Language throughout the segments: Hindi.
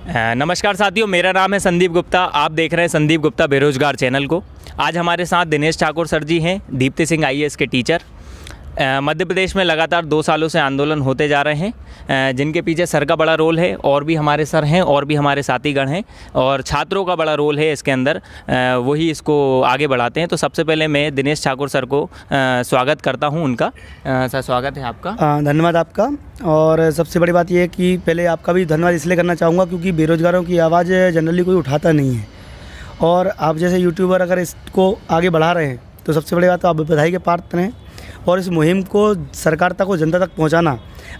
नमस्कार साथियों, मेरा नाम है संदीप गुप्ता। आप देख रहे हैं संदीप गुप्ता बेरोजगार चैनल को। आज हमारे साथ दिनेश ठाकुर सर जी हैं, दीप्ति सिंह आईएएस के टीचर। मध्य प्रदेश में लगातार 2 सालों से आंदोलन होते जा रहे हैं, जिनके पीछे सर का बड़ा रोल है, और भी हमारे सर हैं और भी हमारे साथीगण हैं, और छात्रों का बड़ा रोल है इसके अंदर। वही इसको आगे बढ़ाते हैं। तो सबसे पहले मैं दिनेश ठाकुर सर को स्वागत करता हूं उनका। सर, स्वागत है आपका। धन्यवाद आपका। और सबसे बड़ी बात यह है कि पहले आपका भी धन्यवाद इसलिए करना चाहूँगा क्योंकि बेरोजगारों की आवाज़ जनरली कोई उठाता नहीं है, और आप जैसे यूट्यूबर अगर इसको आगे बढ़ा रहे हैं तो सबसे बड़ी बात तो आप बधाई के पात्र हैं। और इस मुहिम को सरकार तक और जनता तक पहुंचाना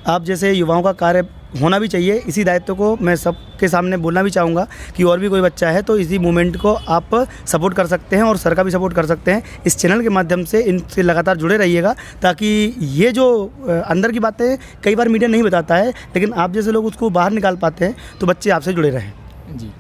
आप जैसे युवाओं का कार्य होना भी चाहिए। इसी दायित्व को मैं सबके सामने बोलना भी चाहूँगा कि और भी कोई बच्चा है तो इसी मूवमेंट को आप सपोर्ट कर सकते हैं और सर का भी सपोर्ट कर सकते हैं। इस चैनल के माध्यम से इनसे लगातार जुड़े रहिएगा, ताकि ये जो अंदर की बातें कई बार मीडिया नहीं बताता है, लेकिन आप जैसे लोग उसको बाहर निकाल पाते हैं, तो बच्चे आपसे जुड़े रहें। जी,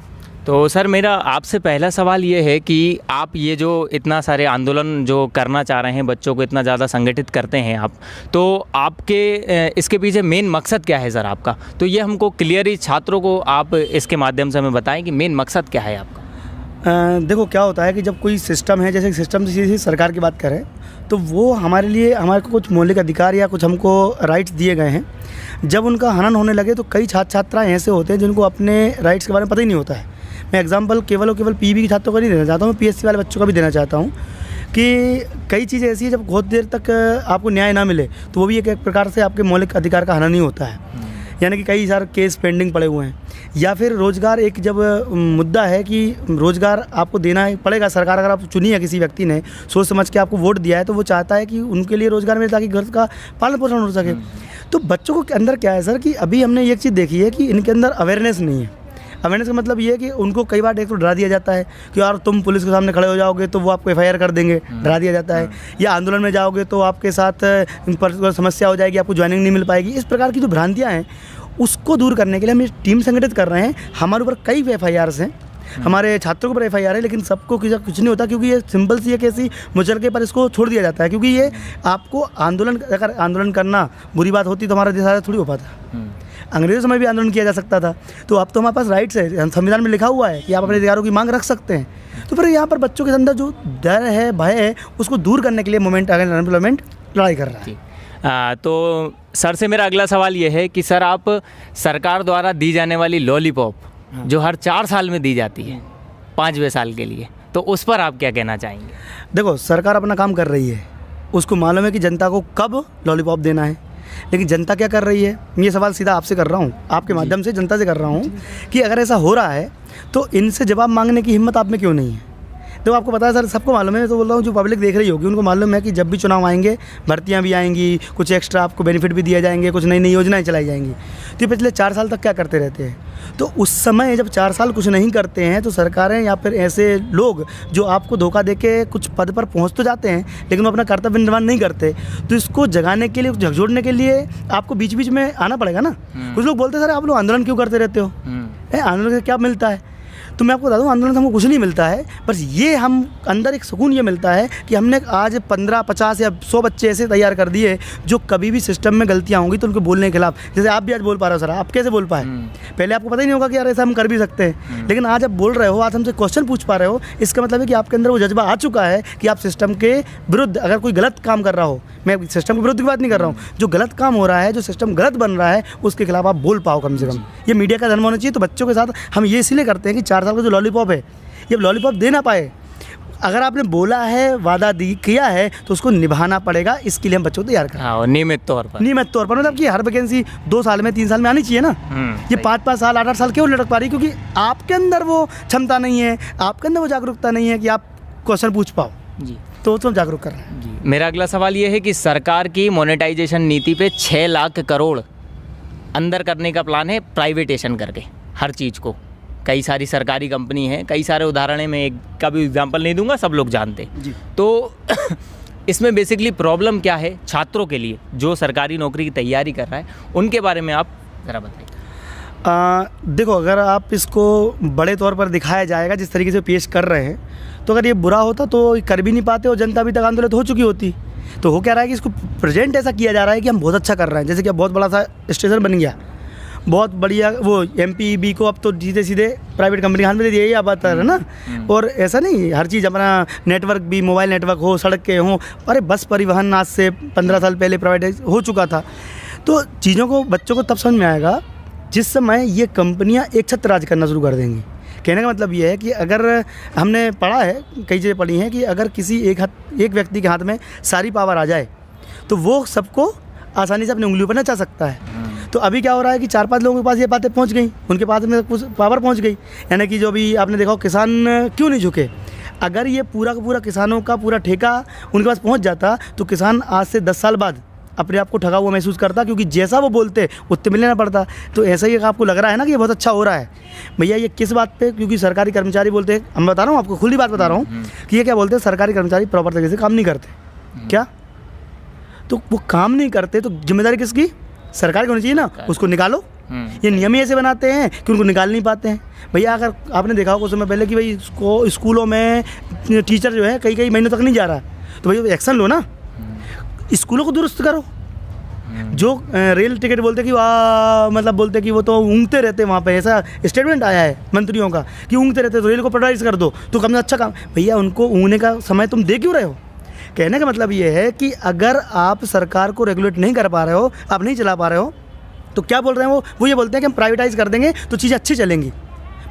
तो सर मेरा आपसे पहला सवाल ये है कि आप ये जो इतना सारे आंदोलन जो करना चाह रहे हैं, बच्चों को इतना ज़्यादा संगठित करते हैं आप, तो आपके इसके पीछे मेन मकसद क्या है सर आपका? तो ये हमको क्लियरली छात्रों को आप इसके माध्यम से हमें बताएं कि मेन मकसद क्या है आपका। देखो क्या होता है कि जब कोई सिस्टम है, जैसे सिस्टम से सरकार की बात करें तो वो हमारे लिए हमारे को कुछ मौलिक अधिकार या कुछ हमको राइट्स दिए गए हैं। जब उनका हनन होने लगे तो कई छात्र छात्राएँ ऐसे होते हैं जिनको अपने राइट्स के बारे में पता ही नहीं होता है। मैं एग्जांपल केवल और केवल पीबी के छात्रों का नहीं देना चाहता हूँ, मैं पीएससी वाले बच्चों का भी देना चाहता हूँ कि कई चीज़ें ऐसी है जब बहुत देर तक आपको न्याय ना मिले तो वो भी एक प्रकार से आपके मौलिक अधिकार का हनन ही होता है। यानी कि कई सारे केस पेंडिंग पड़े हुए हैं। या फिर रोज़गार एक जब मुद्दा है कि रोज़गार आपको देना पड़ेगा। सरकार अगर आप चुनी है, किसी व्यक्ति ने सोच समझ के आपको वोट दिया है, तो वो चाहता है कि उनके लिए रोज़गार मिले ताकि घर का पालन पोषण हो सके। तो बच्चों को अंदर क्या है सर कि अभी हमने एक चीज़ देखी है कि इनके अंदर अवेयरनेस नहीं है। अवेयरनेस का मतलब ये है कि उनको कई बार एक तो डरा दिया जाता है कि यार तुम पुलिस के सामने खड़े हो जाओगे तो वो आपको एफआईआर कर देंगे, डरा दिया जाता है। या आंदोलन में जाओगे तो आपके साथ समस्या हो जाएगी, आपको ज्वाइनिंग नहीं मिल पाएगी। इस प्रकार की जो भ्रांतियाँ हैं उसको दूर करने के लिए हम ये टीम संगठित कर रहे हैं। हमारे ऊपर कई एफआईआर्स हैं, हमारे छात्रों के ऊपर एफआईआर है, लेकिन सबको कुछ नहीं होता क्योंकि ये सिंपल सी एक ऐसी मुचलके पर इसको छोड़ दिया जाता है। क्योंकि ये आपको अगर आंदोलन करना बुरी बात होती तो हमारा देश आज़ाद थोड़ी हो पाता। अंग्रेज़ों समय भी आंदोलन किया जा सकता था। तो अब तो हमारे पास राइट्स है, संविधान में लिखा हुआ है कि आप अपने अधिकारों की मांग रख सकते हैं। तो फिर यहाँ पर बच्चों के अंदर जो डर है, भय है, उसको दूर करने के लिए मूवमेंट अगेंस्ट अनएम्प्लॉयमेंट लड़ाई कर रहा है। तो सर से मेरा अगला सवाल ये है कि सर आप सरकार द्वारा दी जाने वाली लॉलीपॉप जो हर 4 साल में दी जाती है 5वें साल के लिए, तो उस पर आप क्या कहना चाहेंगे? देखो, सरकार अपना काम कर रही है, उसको मालूम है कि जनता को कब लॉलीपॉप देना है, लेकिन जनता क्या कर रही है? ये सवाल सीधा आपसे कर रहा हूँ, आपके माध्यम से जनता से कर रहा हूँ कि अगर ऐसा हो रहा है तो इनसे जवाब मांगने की हिम्मत आप में क्यों नहीं है? तो आपको पता है सर, सबको मालूम है, तो बोल रहा हूँ जो पब्लिक देख रही होगी उनको मालूम है कि जब भी चुनाव आएंगे भर्तियाँ भी आएंगी, कुछ एक्स्ट्रा आपको बेनिफिट भी दिए जाएंगे, कुछ नई नई योजनाएं चलाई जाएंगी। तो ये पिछले 4 साल तक क्या करते रहते हैं? तो उस समय जब 4 साल कुछ नहीं करते हैं तो सरकारें या फिर ऐसे लोग जो आपको धोखा देके कुछ पद पर पहुँच तो जाते हैं लेकिन वो अपना कर्तव्य निर्वहन नहीं करते। तो इसको जगाने के लिए, झकझोरने के लिए आपको बीच बीच में आना पड़ेगा ना। कुछ लोग बोलते हैं सर आप लोग आंदोलन क्यों करते रहते हो? आंदोलन से क्या मिलता है? तो मैं आपको बता दूं, आंदोलन से हमको कुछ नहीं मिलता है, बस ये हम अंदर एक सुकून ये मिलता है कि हमने आज 15, 50 या 100 बच्चे ऐसे तैयार कर दिए जो कभी भी सिस्टम में गलतियां होंगी तो उनको बोलने के खिलाफ। जैसे आप भी आज बोल पा रहे हो सर, आप कैसे बोल पाए? पहले आपको पता ही नहीं होगा कि यार ऐसा हम कर भी सकते हैं, लेकिन आज आप बोल रहे हो, आज हमसे क्वेश्चन पूछ पा रहे हो, इसका मतलब है कि आपके अंदर वो जज्बा आ चुका है कि आप सिस्टम के विरुद्ध, अगर कोई गलत काम कर रहा हो, मैं सिस्टम के विरुद्ध की बात नहीं कर रहा हूँ, जो गलत काम हो रहा है, जो सिस्टम गलत बन रहा है, उसके खिलाफ आप बोल पाओ कम से कम। ये मीडिया का धर्म होना चाहिए। तो बच्चों के साथ हम ये इसलिए करते हैं कि 4 साल का जो लॉलीपॉप है, ये लॉलीपॉप दे ना पाए। अगर आपने बोला है, वादा किया है, तो उसको निभाना पड़ेगा। इसके लिए हम बच्चों को तैयार करें। हाँ, नियमित तौर पर मतलब कि हर वैकेंसी 2 साल में, 3 साल में आनी चाहिए ना। ये 5-5 साल, 8-8 साल क्यों लटक पा रही? क्योंकि आपके अंदर वो क्षमता नहीं है, आपके अंदर वो जागरूकता नहीं है कि आप क्वेश्चन पूछ पाओ जी। तो हम जागरूक कर रहे हैं जी। मेरा अगला सवाल ये है कि सरकार की मोनेटाइजेशन नीति पे 6 लाख करोड़ अंदर करने का प्लान है, प्राइवेटेशन करके हर चीज़ को। कई सारी सरकारी कंपनी है, कई सारे उदाहरण है, मैं एक का भी एग्जाम्पल नहीं दूंगा, सब लोग जानते जी। तो इसमें बेसिकली प्रॉब्लम क्या है छात्रों के लिए जो सरकारी नौकरी की तैयारी कर रहा है, उनके बारे में आप ज़रा बताइए। देखो, अगर आप इसको बड़े तौर पर दिखाया जाएगा जिस तरीके से पेश कर रहे हैं, तो अगर ये बुरा होता तो कर भी नहीं पाते और जनता अभी तक आंदोलित हो चुकी होती। तो हो क्या रहा है कि इसको प्रेजेंट ऐसा किया जा रहा है कि हम बहुत अच्छा कर रहे हैं, जैसे कि अब बहुत बड़ा सा स्टेशन बन गया, बहुत बढ़िया वो MPEB को अब तो सीधे सीधे प्राइवेट कंपनी के हाथ में दे दिया, ये आप बात कर रहे हैं ना। और ऐसा नहीं, हर चीज़ अपना नेटवर्क भी, मोबाइल नेटवर्क हो, सड़क के हों, अरे बस परिवहन आज से 15 साल पहले प्राइवेटाइज हो चुका था। तो चीज़ों को बच्चों को तब समझ में आएगा जिस समय ये कंपनियाँ एक छत्र राज करना शुरू कर देंगी। कहने का मतलब ये है कि अगर हमने पढ़ा है, कई चीज़ें पढ़ी हैं कि अगर किसी एक व्यक्ति के हाथ में सारी पावर आ जाए तो वो सबको आसानी से अपनी उंगलियों पर नचा सकता है। तो अभी क्या हो रहा है कि 4-5 लोगों के पास ये बातें पहुंच गई, उनके पास में कुछ पावर पहुंच गई। यानी कि जो भी आपने देखा हो, किसान क्यों नहीं झुके। अगर ये पूरा का पूरा किसानों का पूरा ठेका उनके पास पहुंच जाता तो किसान आज से 10 साल बाद अपने आप को ठगा हुआ महसूस करता, क्योंकि जैसा वो बोलते उतने मिलने ना पड़ता। तो ऐसा ही आपको लग रहा है ना कि ये बहुत अच्छा हो रहा है। भैया ये किस बात पे? क्योंकि सरकारी कर्मचारी बोलते हैं, हम बता रहा हूँ आपको, खुली बात बता रहा हूँ कि ये क्या बोलते हैं, सरकारी कर्मचारी प्रॉपर तरीके से काम नहीं करते। क्या? तो वो काम नहीं करते तो जिम्मेदारी किसकी? सरकार की होनी चाहिए ना, उसको निकालो। ये नियम ही ऐसे बनाते हैं कि उनको निकाल नहीं पाते हैं। भैया अगर आपने देखा होगा कुछ समय पहले कि भाई स्कूलों में टीचर जो है कई महीनों तक नहीं जा रहा, तो भैया एक्शन लो ना, स्कूलों को दुरुस्त करो। जो रेल टिकट बोलते कि वाह, मतलब बोलते कि वो तो ऊँगते रहते वहाँ पे, ऐसा स्टेटमेंट आया है मंत्रियों का कि ऊँगते रहते, तो रेल को प्राइवेटाइज कर दो तो कम अच्छा काम। भैया उनको ऊँगने का समय तुम दे क्यों रहे हो? कहने का मतलब ये है कि अगर आप सरकार को रेगुलेट नहीं कर पा रहे हो, आप नहीं चला पा रहे हो, तो क्या बोल रहे हैं वो ये बोलते हैं कि हम प्राइवेटाइज़ कर देंगे तो चीज़ें अच्छी चलेंगी।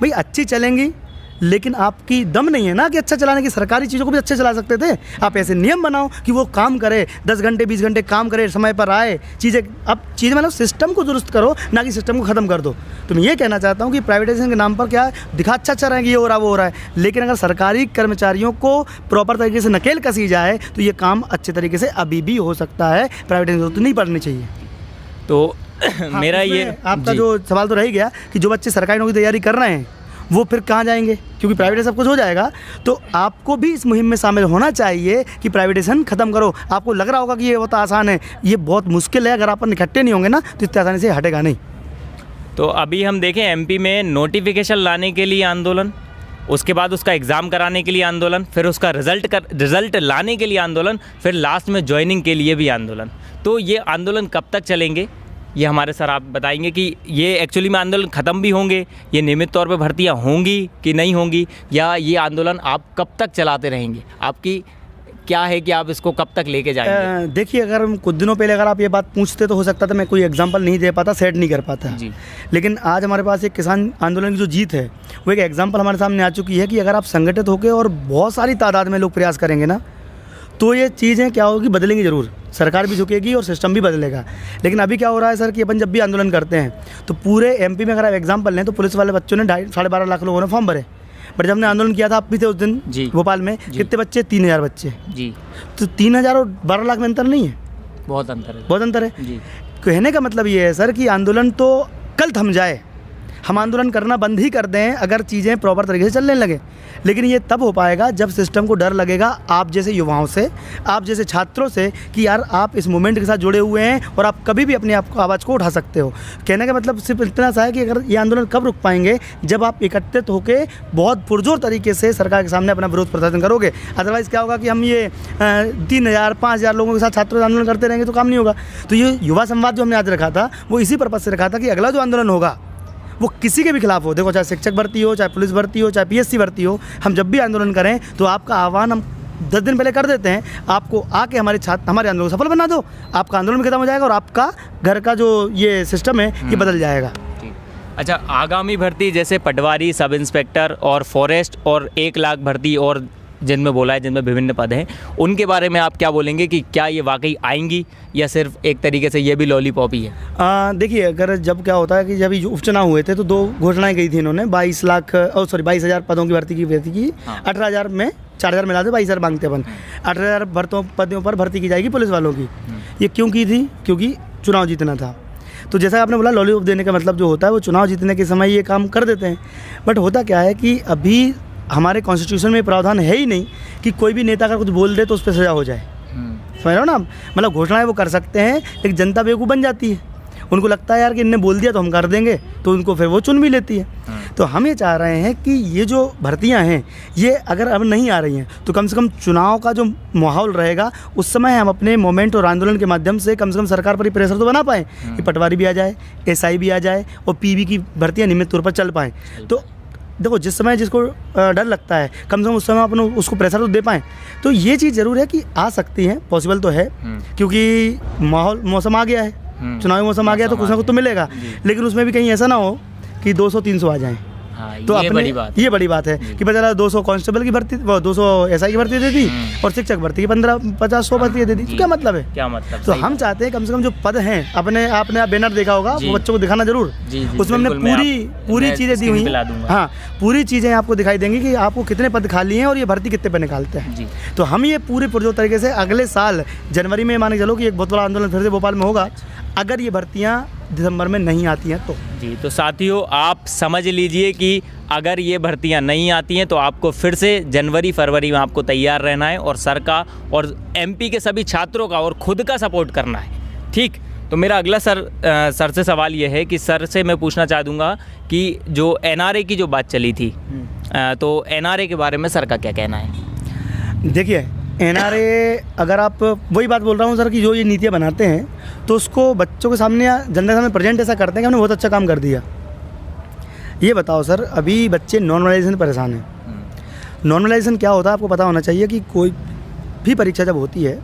भाई अच्छी चलेंगी, लेकिन आपकी दम नहीं है ना कि अच्छा चलाने की। सरकारी चीज़ों को भी अच्छे चला सकते थे। आप ऐसे नियम बनाओ कि वो काम करे, 10 घंटे 20 घंटे काम करे, समय पर आए, चीज़ें अब चीज़ें मतलब सिस्टम को दुरुस्त करो, ना कि सिस्टम को ख़त्म कर दो। तो मैं ये कहना चाहता हूँ कि प्राइवेटाइजेशन के नाम पर क्या दिखा अच्छा रहा है कि ये हो रहा वो हो रहा है, लेकिन अगर सरकारी कर्मचारियों को प्रॉपर तरीके से नकेल कसी जाए तो ये काम अच्छे तरीके से अभी भी हो सकता है। प्राइवेटाइजेशन तो नहीं पढ़नी चाहिए। तो हाँ, मेरा ये आपका जो सवाल तो रह गया कि जो बच्चे सरकारी नौकरी की तैयारी कर रहे हैं वो फिर कहाँ जाएंगे, क्योंकि प्राइवेटाइजेशन सब कुछ हो जाएगा। तो आपको भी इस मुहिम में शामिल होना चाहिए कि प्राइवेटाइजेशन खत्म करो। आपको लग रहा होगा कि ये बहुत आसान है, ये बहुत मुश्किल है। अगर आप इकट्ठे नहीं होंगे ना तो इतनी आसानी से हटेगा नहीं। तो अभी हम देखें MP में नोटिफिकेशन लाने के लिए आंदोलन, उसके बाद उसका एग्ज़ाम कराने के लिए आंदोलन, फिर उसका रिज़ल्ट लाने के लिए आंदोलन, फिर लास्ट में ज्वाइनिंग के लिए भी आंदोलन। तो ये आंदोलन कब तक चलेंगे, ये हमारे सर आप बताएंगे कि ये एक्चुअली में आंदोलन ख़त्म भी होंगे, ये नियमित तौर पे भर्तियाँ होंगी कि नहीं होंगी, या ये आंदोलन आप कब तक चलाते रहेंगे? आपकी क्या है कि आप इसको कब तक लेके जाएंगे? देखिए, अगर हम कुछ दिनों पहले अगर आप ये बात पूछते तो हो सकता था मैं कोई एग्जांपल नहीं दे पाता, सेट नहीं कर पाता जी। लेकिन आज हमारे पास एक किसान आंदोलन की जो जीत है वो एक एग्जांपल हमारे सामने आ चुकी है कि अगर आप संगठित होकर और बहुत सारी तादाद में लोग प्रयास करेंगे ना तो ये चीज़ें क्या होगी, बदलेंगी ज़रूर। सरकार भी झुकेगी और सिस्टम भी बदलेगा। लेकिन अभी क्या हो रहा है सर कि अपन जब भी आंदोलन करते हैं तो पूरे MP में अगर आप एग्जाम्पल लें तो पुलिस वाले बच्चों ने 12.5 लाख लोगों ने फॉर्म भरे। बट जब हमने आंदोलन किया था, आप भी थे उस दिन भोपाल में, कितने बच्चे? 3000 बच्चे जी। तो 3000 और 12 लाख में अंतर नहीं है? बहुत अंतर है जी। कहने का मतलब ये है सर कि आंदोलन तो कल थम जाए, हम आंदोलन करना बंद ही कर दें अगर चीज़ें प्रॉपर तरीके से चलने लगे। लेकिन ये तब हो पाएगा जब सिस्टम को डर लगेगा आप जैसे युवाओं से, आप जैसे छात्रों से कि यार आप इस मूवमेंट के साथ जुड़े हुए हैं और आप कभी भी अपने आप को आवाज़ को उठा सकते हो। कहने का मतलब सिर्फ इतना सा है कि अगर ये आंदोलन कब रुक पाएंगे, जब आप एकत्रित होकर बहुत पुरजोर तरीके से सरकार के सामने अपना विरोध प्रदर्शन करोगे। अदरवाइज़ क्या होगा कि हम ये 3000 5000 लोगों के साथ छात्रों आंदोलन करते रहेंगे तो काम नहीं होगा। तो ये युवा संवाद जो हमने आज रखा था वो इसी पर्पज़ से रखा था कि अगला जो आंदोलन होगा वो किसी के भी खिलाफ हो, देखो चाहे शिक्षक भर्ती हो, चाहे पुलिस भर्ती हो, चाहे PSC भर्ती हो, हम जब भी आंदोलन करें तो आपका आह्वान हम 10 दिन पहले कर देते हैं। आपको आके हमारे आंदोलन को सफल बना दो, आपका आंदोलन भी खत्म हो जाएगा और आपका घर का जो ये सिस्टम है ये बदल जाएगा। अच्छा, आगामी भर्ती जैसे पटवारी, सब इंस्पेक्टर और फॉरेस्ट और 1 लाख भर्ती और जिनमें बोला है, जिनमें विभिन्न पद हैं, उनके बारे में आप क्या बोलेंगे कि क्या ये वाकई आएंगी या सिर्फ एक तरीके से ये भी लॉलीपॉप ही है? देखिए, अगर जब क्या होता है कि जब उपचुनाव हुए थे तो 2 घोषणाएं की थी इन्होंने। 22,000 पदों की भर्ती की। 18,000 में 4,000 मिला दे, 22,000 मांगते अपन। 18,000 पदों पर भर्ती की जाएगी पुलिस वालों की। ये क्यों की थी? क्योंकि चुनाव जीतना था। तो जैसा आपने बोला, लॉलीपॉप देने का मतलब जो होता है वो चुनाव जीतने के समय ये काम कर देते हैं। बट होता क्या है कि अभी हमारे कॉन्स्टिट्यूशन में प्रावधान है ही नहीं कि कोई भी नेता अगर कुछ बोल दे तो उस पर सजा हो जाए। समझ रहे हो ना? मतलब घोषणाएं वो कर सकते हैं लेकिन जनता बेवकूफ़ बन जाती है। उनको लगता है यार कि इनने बोल दिया तो हम कर देंगे, तो उनको फिर वो चुन भी लेती है। तो हम ये चाह रहे हैं कि ये जो भर्तियां हैं ये अगर अब नहीं आ रही हैं तो कम से कम चुनाव का जो माहौल रहेगा उस समय हम अपने मोमेंट और आंदोलन के माध्यम से कम सरकार पर ही प्रेशर तो बना पाएँ कि पटवारी भी आ जाए, एसआई भी आ जाए और पीबी की भर्तियाँ नियमित तौर पर चल पाएँ। तो देखो जिस समय जिसको डर लगता है कम से कम उस समय अपन उसको प्रेशर तो दे पाएँ। तो ये चीज़ ज़रूर है कि आ सकती हैं, पॉसिबल तो है क्योंकि मौसम आ गया है, चुनावी मौसम आ गया तो कुछ ना कुछ तो मिलेगा, लेकिन उसमें भी कहीं ऐसा ना हो कि 200-300 आ जाएं। हाँ, तो ये बड़ी बात है कि पता चला 200 कांस्टेबल की भर्ती, 200 एसआई की भर्ती दे दी और शिक्षक भर्ती की 15-50-100 भर्ती दे दी। तो क्या मतलब है? तो हम चाहते हैं कम से कम जो पद हैं अपने आपने बैनर देखा होगा वो बच्चों को दिखाना जरूर, उसमें हमने पूरी चीज़ें दी हुई हैं। हाँ, पूरी चीज़ें आपको दिखाई देंगी कि आपको कितने पद खाली हैं और ये भर्ती कितने पे निकालते हैं। तो हम ये पूरे पुरजोर तरीके से अगले साल जनवरी में मान के चलो कि एक बहुत बड़ा आंदोलन फिर से भोपाल में होगा अगर ये भर्तियाँ दिसंबर में नहीं आती हैं तो। जी, तो साथियों आप समझ लीजिए कि अगर ये भर्तियां नहीं आती हैं तो आपको फिर से जनवरी-फरवरी में आपको तैयार रहना है और सर का और एमपी के सभी छात्रों का और खुद का सपोर्ट करना है। ठीक, तो मेरा अगला सर से सवाल ये है कि सर से मैं पूछना चाह दूँगा कि जो एनआरए की जो बात चली थी तो एनआरए के बारे में सर का क्या कहना है? देखिए एनआरए अगर आप वही बात बोल रहा हूँ सर कि जो ये नीतियाँ बनाते हैं तो उसको बच्चों के सामने या जनता के सामने प्रेजेंट ऐसा करते हैं कि हमने बहुत अच्छा काम कर दिया। ये बताओ सर, अभी बच्चे नॉर्मलाइजेशन परेशान हैं। नॉर्मलाइजेशन क्या होता है आपको पता होना चाहिए कि कोई भी परीक्षा जब होती है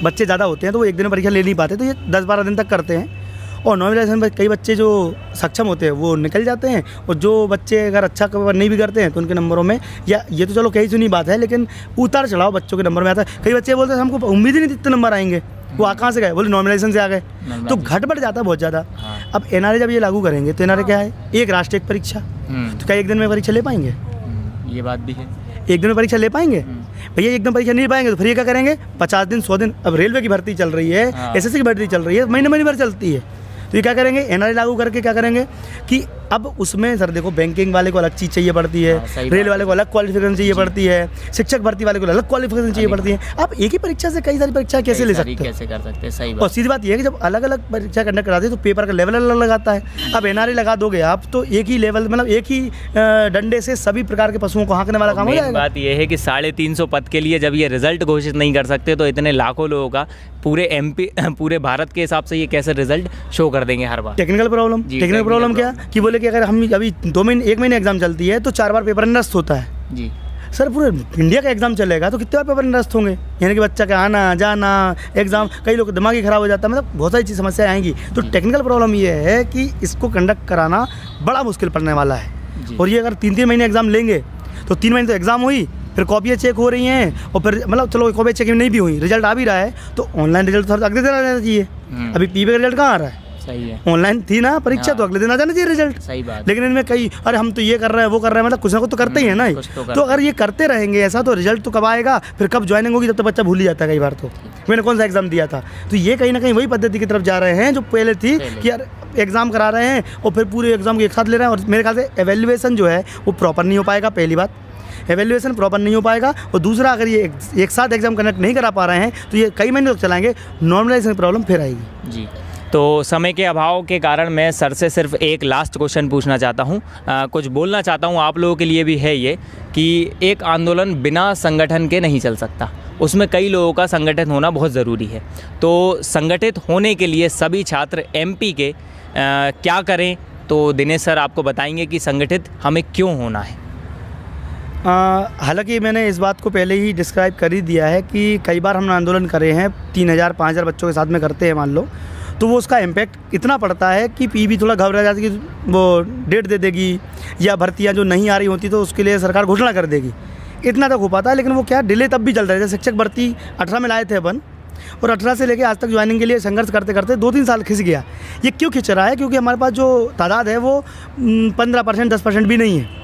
बच्चे ज़्यादा होते हैं तो वो एक दिन में परीक्षा ले नहीं पाते, तो ये 10-12 दिन तक करते हैं और नॉर्मलाइजेशन में कई बच्चे जो सक्षम होते हैं वो निकल जाते हैं और जो बच्चे अगर अच्छा कवर नहीं भी करते हैं तो उनके नंबरों में या ये तो चलो कहीं सुनी बात है लेकिन उतार चढ़ाव बच्चों के नंबर में आता है। कई बच्चे बोलते हैं हमको उम्मीद ही नहीं थी इतने नंबर आएंगे, वो कहाँ से गए? बोले नॉर्मलाइजेशन से आ गए। तो घट बढ़ जाता है बहुत ज़्यादा। अब एनआरए जब ये लागू करेंगे तो एनआरए क्या है? एक राष्ट्र एक परीक्षा। तो क्या एक दिन में परीक्षा ले पाएंगे? ये बात भी है, एक दिन में परीक्षा ले पाएंगे? भैया एक दिन परीक्षा नहीं पाएंगे तो फिर ये क्या करेंगे? 50 दिन 100 दिन। अब रेलवे की भर्ती चल रही है, एसएससी की भर्ती चल रही है, महीने भर चलती है। तो ये क्या करेंगे? एनआरए लागू करके क्या करेंगे कि अब उसमें सर देखो बैंकिंग वाले को अलग चीज़ चाहिए पड़ती है, रेल वाले को अलग क्वालिफिकेशन चाहिए पड़ती है, शिक्षक भर्ती वाले को अलग क्वालिफिकेशन चाहिए पड़ती है। आप एक ही परीक्षा से कई सारी परीक्षा कैसे ले सकते हैं? कैसे कर सकते हैं? सही बात। और सीधी बात ये है कि जब अलग अलग परीक्षा कंडक्ट कराते हैं तो पेपर का लेवल अलग लगाता है। अब एनआरए लगा दोगे आप तो एक ही लेवल मतलब एक ही डंडे से सभी प्रकार के पशुओं को हाँकने वाला काम हो जाएगा। बात यह है कि 350 पद के लिए जब ये रिजल्ट घोषित नहीं कर सकते तो इतने लाखों लोगों का पूरे भारत के हिसाब से ये कैसे रिजल्ट शो कर देंगे हर बार? टेक्निकल प्रॉब्लम क्या कि बोले कि अगर हम अभी 1 महीने एग्जाम चलती है तो 4 बार पेपर निरस्त होता है जी। सर पूरे इंडिया का एग्जाम चलेगा तो कितने बार पेपर निरस्त होंगे? यानी कि बच्चा का आना जाना एग्जाम, कई लोग दिमाग ही खराब हो जाता है, मतलब बहुत सारी चीज़ समस्याएं आएंगी। तो टेक्निकल प्रॉब्लम ये है कि इसको कंडक्ट कराना बड़ा मुश्किल पड़ने वाला है। और ये अगर 3-3 महीने एग्जाम लेंगे तो 3 महीने तो एग्जाम हुई, फिर कॉपियाँ चेक हो रही हैं और फिर मतलब चलो कॉपी चेकिंग नहीं भी हुई, रिजल्ट आ भी रहा है तो ऑनलाइन रिजल्ट तो अगले दिन आ जाना चाहिए। अभी पीबी का रिजल्ट कहाँ आ रहा है? सही है, ऑनलाइन थी ना परीक्षा तो अगले दिन आ जाना चाहिए रिजल्ट। सही बात। लेकिन इनमें कई अरे हम तो ये कर रहे हैं वो कर रहे हैं, मतलब कुछ ना कुछ तो करते ही है ना। तो अगर ये करते रहेंगे ऐसा तो रिजल्ट तो कब आएगा? फिर कब ज्वाइनिंग होगी? तब तो बच्चा भूल ही जाता है कई बार। तो मैंने कौन सा एग्जाम दिया था? तो ये कहीं ना कहीं वही पद्धति की तरफ जा रहे हैं जो पहले थी कि यार एग्जाम करा रहे हैं और फिर पूरे एग्जाम को एक साथ ले रहे हैं। और मेरे ख्याल से एवेल्युएशन जो है वो प्रॉपर नहीं हो पाएगा। पहली बात एवेल्युएशन प्रॉपर नहीं हो पाएगा और दूसरा अगर ये एक साथ एग्जाम कंडक्ट नहीं करा पा रहे हैं तो ये कई महीने तक चलाएंगे, नॉर्मलाइजेशन प्रॉब्लम फिर आएगी जी। तो समय के अभाव के कारण मैं सर से सिर्फ एक लास्ट क्वेश्चन पूछना चाहता हूँ, कुछ बोलना चाहता हूँ आप लोगों के लिए भी है ये कि एक आंदोलन बिना संगठन के नहीं चल सकता, उसमें कई लोगों का संगठन होना बहुत ज़रूरी है। तो संगठित होने के लिए सभी छात्र एमपी के क्या करें? तो दिनेश सर आपको बताएंगे कि संगठित हमें क्यों होना है। हालांकि मैंने इस बात को पहले ही डिस्क्राइब कर ही दिया है कि कई बार हमने आंदोलन करे हैं 3000-5000 बच्चों के साथ में करते हैं मान लो, तो वो उसका इम्पैक्ट इतना पड़ता है कि पीबी थोड़ा घबरा जाती है कि वो डेट दे देगी या भर्तियाँ जो नहीं आ रही होती तो उसके लिए सरकार घोषणा कर देगी, इतना तक हो पाता है। लेकिन वो क्या डिले तब भी चलता है। जैसे शिक्षक भर्ती 18 में लाए थे अपन और 18 से लेकर आज तक ज्वाइनिंग के लिए संघर्ष करते करते 2-3 साल खिंच गया। ये क्यों खिंच रहा है? क्योंकि हमारे पास जो तादाद है वो 15% 10% भी नहीं है।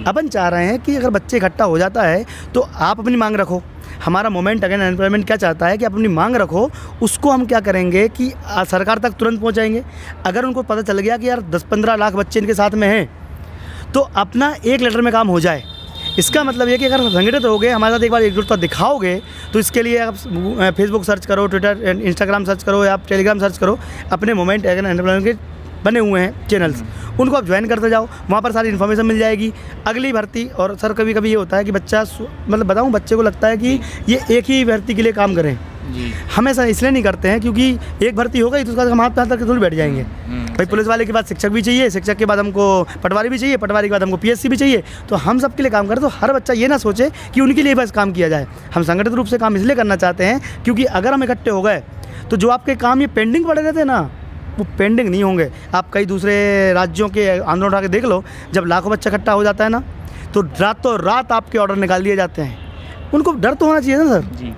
अपन चाह रहे हैं कि अगर बच्चे इकट्ठा हो जाता है तो आप अपनी मांग रखो। हमारा मोमेंट अगेन अनएम्प्लॉयमेंट क्या चाहता है कि आप अपनी मांग रखो, उसको हम क्या करेंगे कि सरकार तक तुरंत पहुंचाएंगे। अगर उनको पता चल गया कि यार 10-15 लाख बच्चे इनके साथ में हैं तो अपना एक लेटर में काम हो जाए। इसका मतलब ये कि अगर संगठित हो गए, हमारे साथ एक बार एकजुटता दिखाओगे तो इसके लिए आप फेसबुक सर्च करो, ट्विटर इंस्टाग्राम सर्च करो या आप टेलीग्राम सर्च करो, अपने मोमेंट अगेन अनएम्प्लॉयमेंट के बने हुए हैं चैनल्स, उनको आप ज्वाइन करते जाओ, वहाँ पर सारी इन्फॉर्मेशन मिल जाएगी। अगली भर्ती, और सर कभी कभी ये होता है कि बच्चा मतलब बताऊँ, बच्चे को लगता है कि ये एक ही भर्ती के लिए काम करें। हम ऐसा इसलिए नहीं करते हैं क्योंकि एक भर्ती हो गई तो उसका हम हाथ पे हाथ रख के थोड़ी बैठ जाएंगे। भाई पुलिस वाले के बाद शिक्षक भी चाहिए, शिक्षक के बाद हमको पटवारी भी चाहिए, पटवारी के बाद हमको पीएससी भी चाहिए। तो हम सबके लिए काम करें, तो हर बच्चा ये ना सोचे कि उनके लिए बस काम किया जाए। हम संगठित रूप से काम इसलिए करना चाहते हैं क्योंकि अगर हम इकट्ठे हो गए तो जो आपके काम ये पेंडिंग पड़े रहते हैं ना, वो पेंडिंग नहीं होंगे। आप कई दूसरे राज्यों के आंदोलन उठा के देख लो, जब लाखों बच्चा इकट्ठा हो जाता है ना, तो रातों रात आपके ऑर्डर निकाल दिए जाते हैं। उनको डर तो होना चाहिए ना सर जी।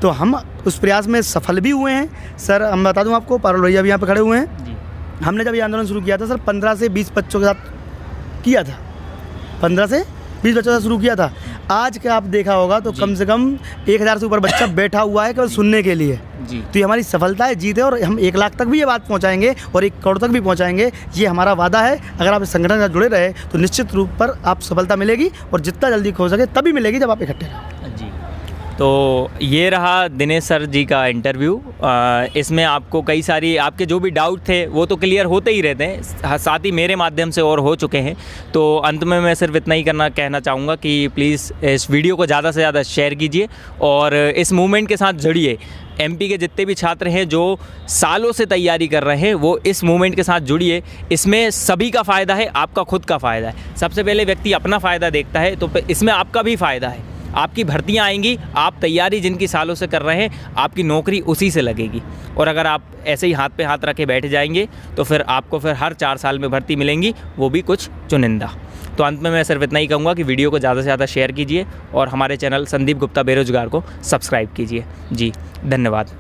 तो हम उस प्रयास में सफल भी हुए हैं सर। हम बता दूं आपको, पारुल भैया भी यहाँ पे खड़े हुए हैं जी। हमने जब ये आंदोलन शुरू किया था सर, 15 से 20 बच्चों के साथ किया था, 15 से 20 बच्चों से शुरू किया था। आज का आप देखा होगा तो कम से कम 1000 से ऊपर बच्चा बैठा हुआ है केवल सुनने के लिए जी। तो ये हमारी सफलता है, जीत है, और हम 1 लाख तक भी ये बात पहुंचाएंगे और 1 करोड़ तक भी पहुंचाएंगे। ये हमारा वादा है। अगर आप इस संगठन से जुड़े रहे तो निश्चित रूप पर आप सफलता मिलेगी, और जितना जल्दी हो सके तभी मिलेगी जब आप इकट्ठे रहें जी। तो ये रहा दिनेश सर जी का इंटरव्यू। इसमें आपको कई सारी आपके जो भी डाउट थे वो तो क्लियर होते ही रहते हैं, साथ ही मेरे माध्यम से और हो चुके हैं। तो अंत में मैं सिर्फ इतना ही कहना चाहूँगा कि प्लीज़ इस वीडियो को ज़्यादा से ज़्यादा शेयर कीजिए और इस मूवमेंट के साथ जुड़िए। एमपी के जितने भी छात्र हैं जो सालों से तैयारी कर रहे हैं, वो इस मूवमेंट के साथ जुड़िए। इसमें सभी का फ़ायदा है, आपका खुद का फ़ायदा है। सबसे पहले व्यक्ति अपना फ़ायदा देखता है, तो इसमें आपका भी फ़ायदा है। आपकी भर्तियां आएंगी, आप तैयारी जिनकी सालों से कर रहे हैं, आपकी नौकरी उसी से लगेगी। और अगर आप ऐसे ही हाथ पे हाथ रखे बैठ जाएंगे तो फिर आपको हर 4 साल में भर्ती मिलेंगी, वो भी कुछ चुनिंदा। तो अंत में मैं सिर्फ इतना ही कहूँगा कि वीडियो को ज़्यादा से ज़्यादा शेयर कीजिए और हमारे चैनल संदीप गुप्ता बेरोजगार को सब्सक्राइब कीजिए जी। धन्यवाद।